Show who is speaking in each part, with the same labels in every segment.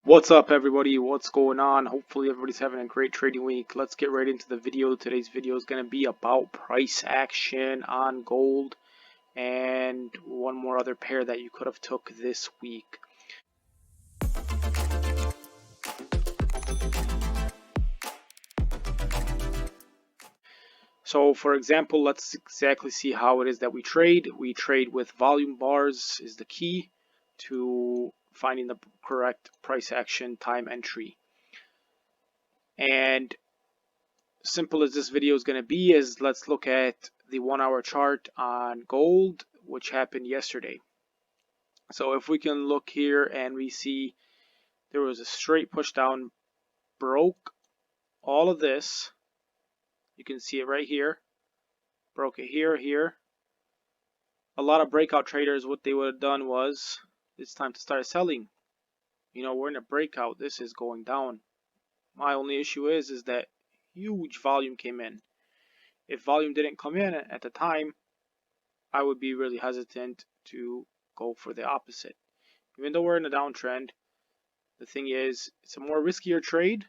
Speaker 1: What's up, everybody? What's going on? Hopefully everybody's having a great trading week. Let's get right into the video. Today's video is going to be about price action on gold and one more other pair that you could have took this week. So for example, let's exactly see how it is that we trade. We trade with volume bars is the key to finding the correct price action time entry. And simple as this video is going to be is let's look at the 1 hour chart on gold, which happened yesterday. So if we can look here and we see there was a straight push down, broke all of this. You can see it right here, broke it here. A lot of breakout traders, what they would have done was, it's time to start selling. You know, we're in a breakout, this is going down. My only issue is that huge volume came in. If volume didn't come in at the time, I would be really hesitant to go for the opposite. Even though we're in a downtrend, the thing is, it's a more riskier trade,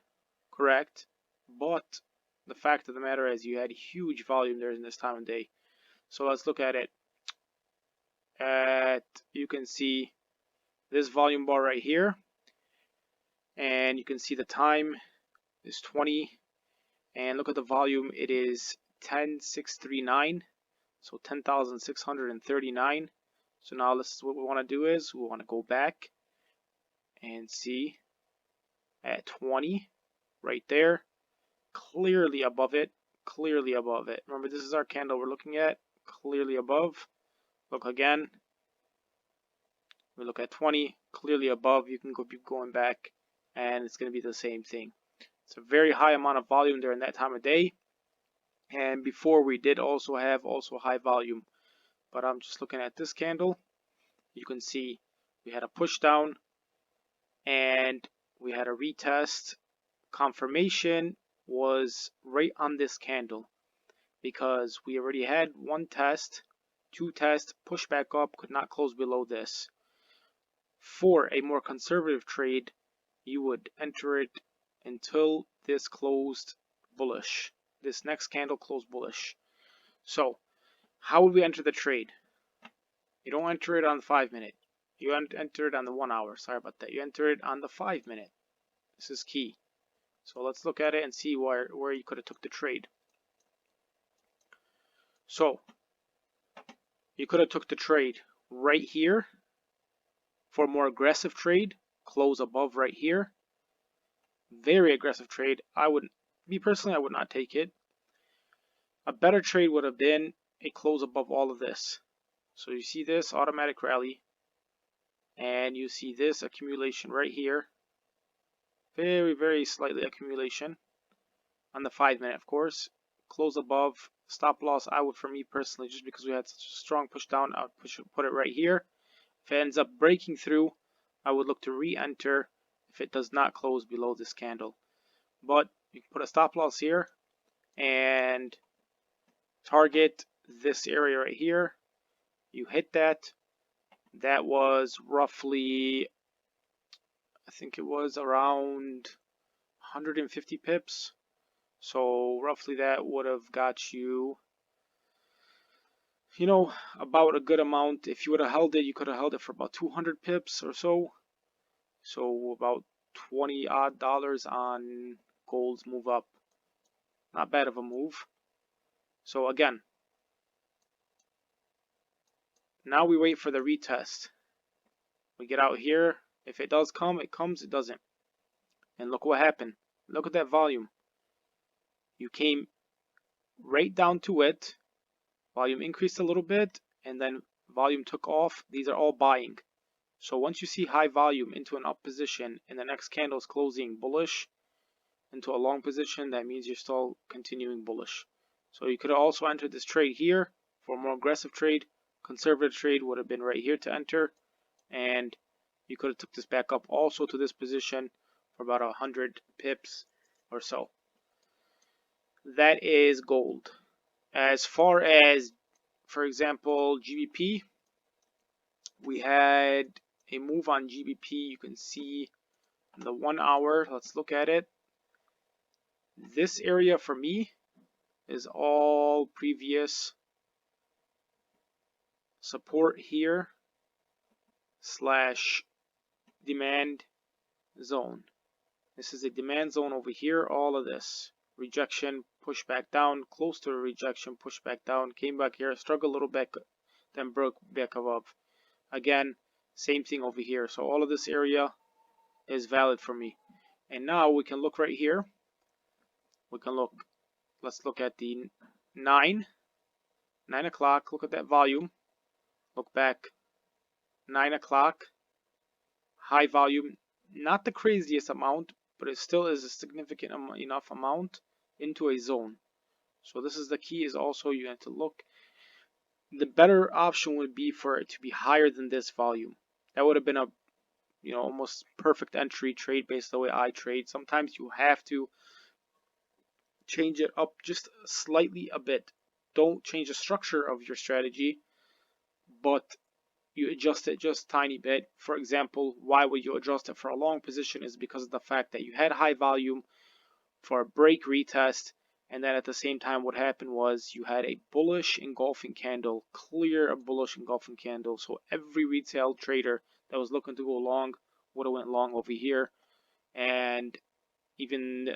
Speaker 1: correct? But the fact of the matter is you had huge volume there in this time of day. So let's look at it. You can see this volume bar right here. And you can see the time is 20. And look at the volume, it is 10,639. So 10,639. So now this is what we want to do is we want to go back and see at 20 right there, clearly above it. Remember, this is our candle we're looking at, clearly above. Look again. We look at 20, clearly above. You can keep going back and it's going to be the same thing. It's a very high amount of volume during that time of day. And before we did also have high volume. But I'm just looking at this candle. You can see we had a push down and we had a retest. Confirmation was right on this candle because we already had one test, two tests, push back up, could not close below this. For a more conservative trade, you would enter it until this closed bullish. This next candle closed bullish. So how would we enter the trade? You don't enter it on the 5 minute. You enter it on the 1 hour. Sorry about that. You enter it on the 5 minute. This is key. So let's look at it and see where you could have took the trade. So you could have took the trade right here. For a more aggressive trade, close above right here. Very aggressive trade. Me personally, I would not take it. A better trade would have been a close above all of this. So you see this automatic rally, and you see this accumulation right here. Very, very slightly accumulation on the 5 minute, of course. Close above, stop loss. I would, for me personally, just because we had such a strong push down, I would put it right here. If it ends up breaking through, I would look to re-enter if it does not close below this candle. But you can put a stop loss here and target this area right here. You hit that. That was roughly, I think it was around 150 pips. So roughly that would have got you, about a good amount. If you would have held it, you could have held it for about 200 pips or so. So about $20 odd on gold's move up. Not bad of a move. So again, now we wait for the retest. We get out here. If it does come, it comes. It doesn't. And look what happened. Look at that volume. You came right down to it. Volume increased a little bit, and then volume took off. These are all buying. So once you see high volume into an up position and the next candle is closing bullish into a long position, that means you're still continuing bullish. So you could have also entered this trade here for a more aggressive trade. Conservative trade would have been right here to enter, and you could have took this back up also to this position for about 100 pips or so. That is gold. As far as, for example, GBP, we had a move on GBP. You can see The 1 hour, let's look at it. This area for me is all previous support here slash demand zone. This is a demand zone over here. All of this rejection, push back down, close to a rejection, push back down, came back here, struggled a little bit, then broke back above. Again, same thing over here. So all of this area is valid for me. And now we can look right here. We can look, let's look at the 9 o'clock. Look at that volume. Look back, 9 o'clock, high volume, not the craziest amount, but it still is a significant enough amount into a zone. So this is the key, is also you have to look. The better option would be for it to be higher than this volume. That would have been a almost perfect entry trade based on the way I trade. Sometimes you have to change it up just slightly a bit. Don't change the structure of your strategy, but you adjust it just a tiny bit. For example, why would you adjust it for a long position is because of the fact that you had high volume for a break retest, and then at the same time what happened was you had a bullish engulfing candle, clear a bullish engulfing candle. So every retail trader that was looking to go long would have went long over here, and even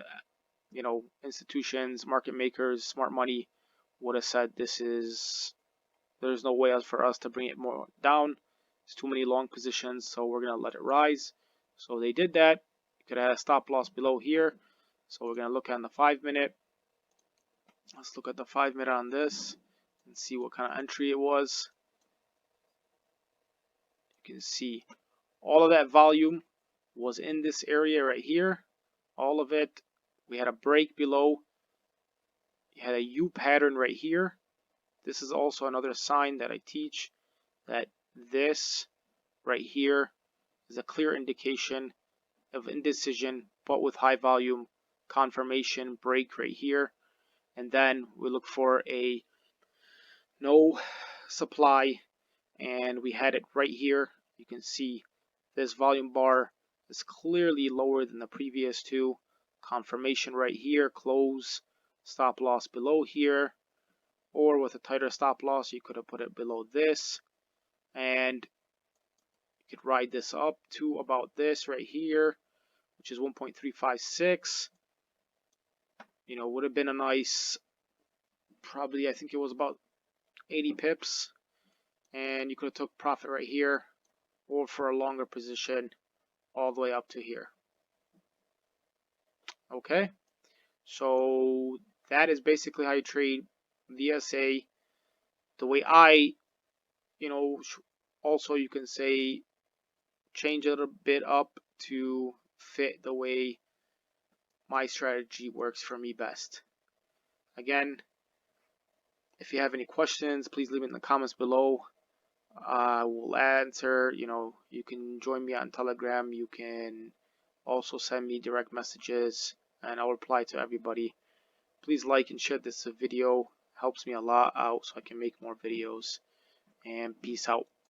Speaker 1: institutions, market makers, smart money would have said there's no way for us to bring it more down. It's too many long positions, so we're gonna let it rise. So they did that. You could have a stop loss below here. So we're gonna look at the 5-minute. Let's look at the 5-minute on this and see what kind of entry it was. You can see all of that volume was in this area right here. All of it. We had a break below. You had a U pattern right here. This is also another sign that I teach, that this right here is a clear indication of indecision, but with high volume, confirmation, break right here. And then we look for a no supply, and we had it right here. You can see this volume bar is clearly lower than the previous two. Confirmation right here, close, stop loss below here, or with a tighter stop loss you could have put it below this, and you could ride this up to about this right here, which is 1.356. Would have been a nice, probably, I think it was about 80 pips, and you could have took profit right here, or for a longer position all the way up to here. Okay, so that is basically how you trade VSA. The way I, also you can say change it a bit up to fit the way my strategy works for me best. Again, if you have any questions, please leave it in the comments below. I will answer. You can join me on Telegram. You can also send me direct messages, and I'll reply to everybody. Please like and share this video. Helps me a lot out so I can make more videos. And peace out.